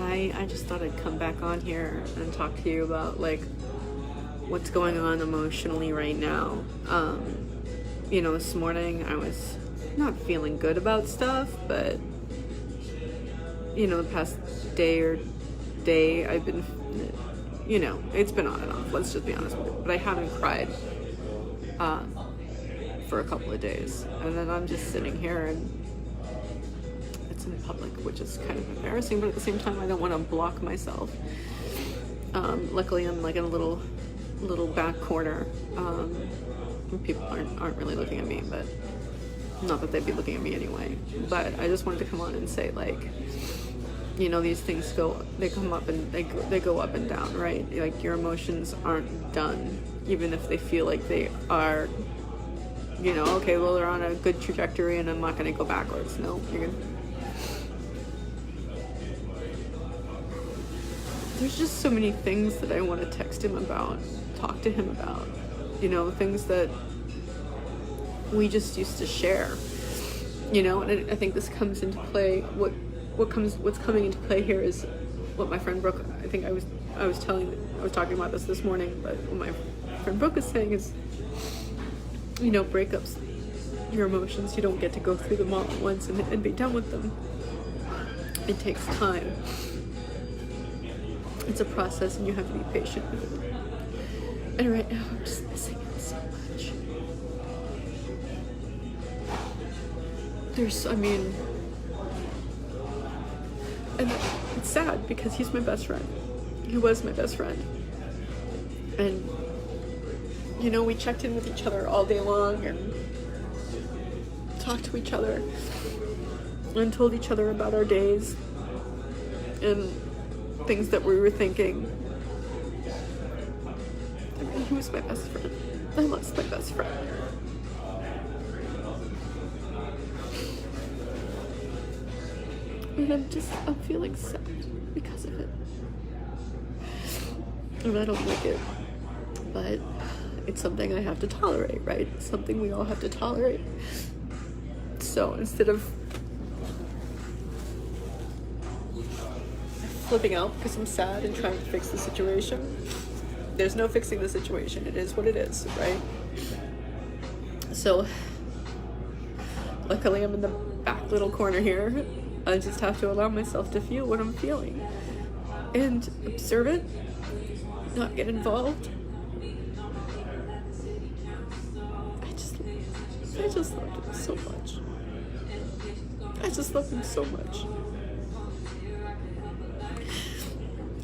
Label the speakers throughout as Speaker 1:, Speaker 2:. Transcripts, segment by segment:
Speaker 1: I just thought I'd come back on here and talk to you about like what's going on emotionally right now. This morning I was not feeling good about stuff, but the past day I've been, it's been on and off. Let's just be honest with it. But I haven't cried for a couple of days, and then I'm just sitting here and it's in public, which is kind of embarrassing, but at the same time I don't want to block myself. Luckily I'm like in a little back corner. People aren't really looking at me, but not that they'd be looking at me anyway. But I just wanted to come on and say, like, these things they come up and they go up and down, right? Like, your emotions aren't done, even if they feel like they are. Okay, well, they're on a good trajectory and I'm not going to go backwards. No, you're gonna. There's just so many things that I want to text him about, talk to him about, things that we just used to share, and I think this comes into play. What's coming into play here is what my friend Brooke, I think I was talking about this morning, but what my friend Brooke is saying is, breakups, your emotions, you don't get to go through them all at once and be done with them. It takes time. It's a process and you have to be patient with it. And right now I'm just missing it so much. And it's sad because he's my best friend. He was my best friend. And, we checked in with each other all day long and talked to each other and told each other about our days and things that we were thinking. He was my best friend. I lost my best friend. And I'm feeling sad because of it. And I don't like it. But it's something I have to tolerate, right? It's something we all have to tolerate. So instead of flipping out because I'm sad and trying to fix the situation, there's no fixing the situation. It is what it is, right? So luckily I'm in the back little corner here. I just have to allow myself to feel what I'm feeling and observe it, not get involved. I just loved him so much. I just loved him so much.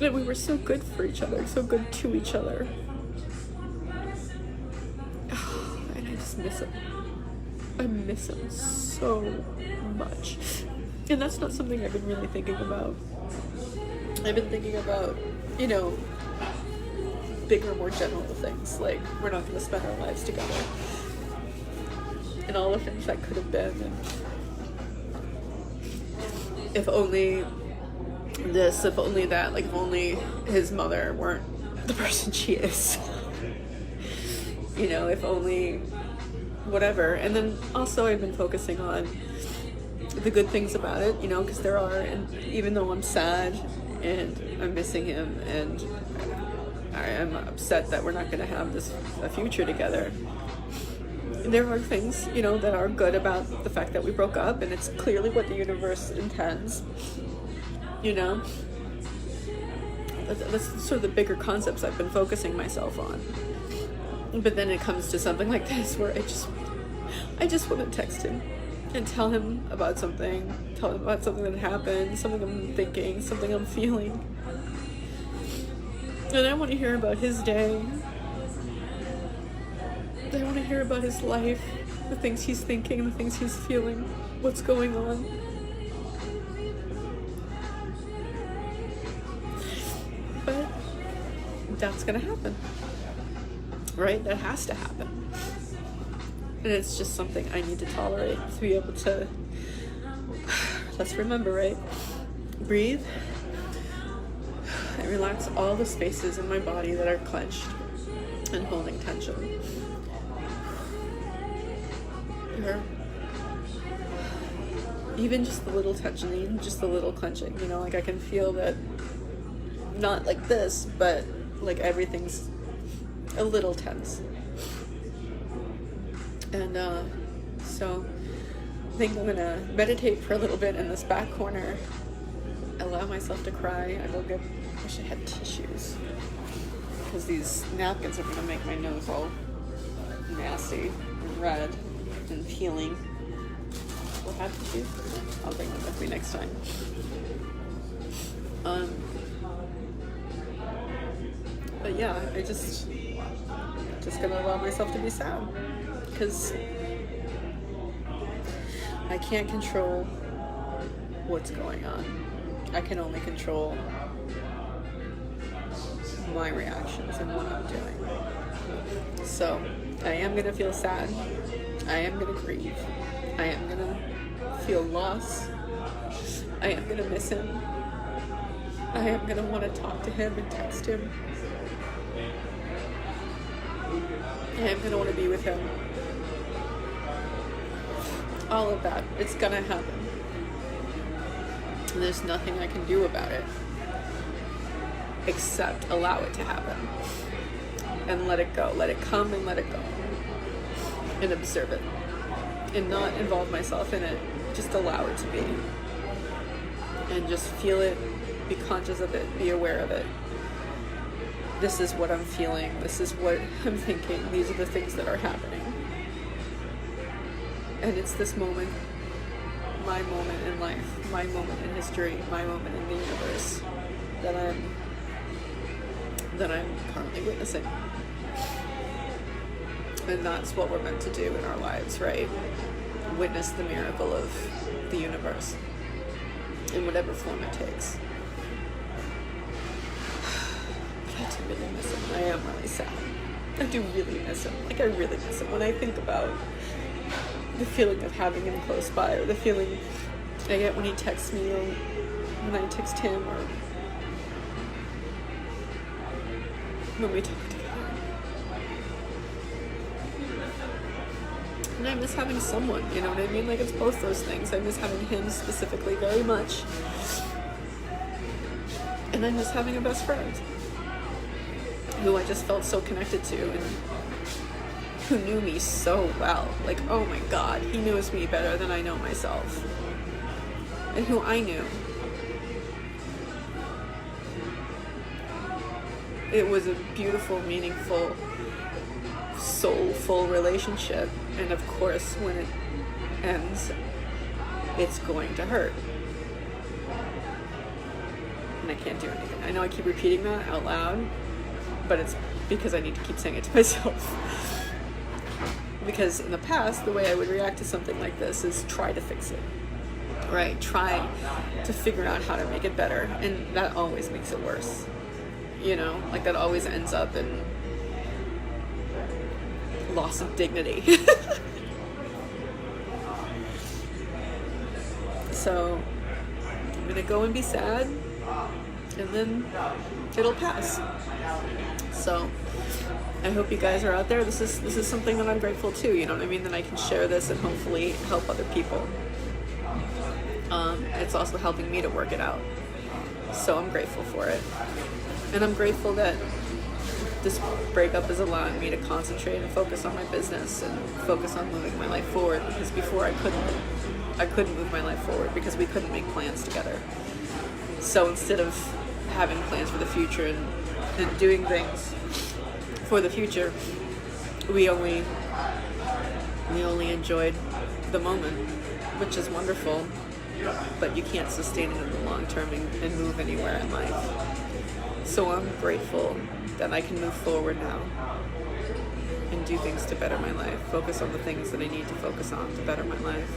Speaker 1: And we were so good for each other, so good to each other. And I just miss him. I miss him so much. And that's not something I've been really thinking about. I've been thinking about, bigger, more general things. Like, we're not going to spend our lives together. And all the things that could have been. And if only this, if only that. Like, if only his mother weren't the person she is. If only whatever. And then also I've been focusing on the good things about it, because there are, and even though I'm sad and I'm missing him and I am upset that we're not going to have a future together, there are things, that are good about the fact that we broke up, and it's clearly what the universe intends, That's sort of the bigger concepts I've been focusing myself on. But then it comes to something like this where I just want to text him and tell him about something that happened, something I'm thinking, something I'm feeling. And I want to hear about his day. I want to hear about his life, the things he's thinking, the things he's feeling, what's going on. But that's gonna happen, right? That has to happen. And it's just something I need to tolerate to be able to, let's remember, right? Breathe and relax all the spaces in my body that are clenched and holding tension. Here. even just the little tension, even just the little clenching, you know, like I can feel that, not like this, but like everything's a little tense. And so I think I'm gonna meditate for a little bit in this back corner, allow myself to cry. I wish I had tissues, because these napkins are gonna make my nose all nasty and red and peeling. We'll have tissues. I'll bring them with me next time. But yeah, I just gonna allow myself to be sad, because I can't control what's going on. I can only control my reactions and what I'm doing. So I am gonna feel sad. I am gonna grieve. I am gonna feel loss. I am gonna miss him. I am gonna want to talk to him and text him. I am gonna want to be with him. All of that. It's gonna happen. And there's nothing I can do about it except allow it to happen. And let it go. Let it come and let it go. And observe it. And not involve myself in it. Just allow it to be. And just feel it. Be conscious of it. Be aware of it. This is what I'm feeling. This is what I'm thinking. These are the things that are happening. And it's this moment, my moment in life, my moment in history, my moment in the universe that I'm currently witnessing. And that's what we're meant to do in our lives, right? Witness the miracle of the universe in whatever form it takes. I do really miss him. I am really sad. I do really miss him. Like, I really miss him when I think about the feeling of having him close by, or the feeling I get when he texts me, or when I text him, or when we talk together. And I miss having someone, you know what I mean? Like, it's both those things. I miss having him specifically very much. And I miss having a best friend who I just felt so connected to, and who knew me so well. Like, oh my God, he knows me better than I know myself. And who I knew. It was a beautiful, meaningful, soulful relationship. And of course, when it ends, it's going to hurt. And I can't do anything. I know I keep repeating that out loud, but it's because I need to keep saying it to myself. Because in the past, the way I would react to something like this is try to fix it, right? Try to figure out how to make it better. And that always makes it worse. You know, like that always ends up in loss of dignity. So I'm gonna go and be sad, and then it'll pass. So I hope you guys are out there. This is something that I'm grateful to, you know what I mean? That I can share this and hopefully help other people. It's also helping me to work it out. So I'm grateful for it. And I'm grateful that this breakup is allowing me to concentrate and focus on my business and focus on moving my life forward, because before I couldn't move my life forward because we couldn't make plans together. So instead of having plans for the future and doing things for the future, we only enjoyed the moment, which is wonderful, but you can't sustain it in the long term and move anywhere in life. So I'm grateful that I can move forward now and do things to better my life, focus on the things that I need to focus on to better my life.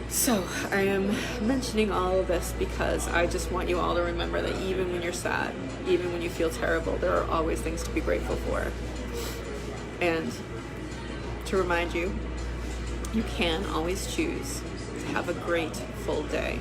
Speaker 1: So I am mentioning all of this because I just want you all to remember that even when you're sad, even when you feel terrible, there are always things to be grateful for. And to remind you, you can always choose to have a great full day.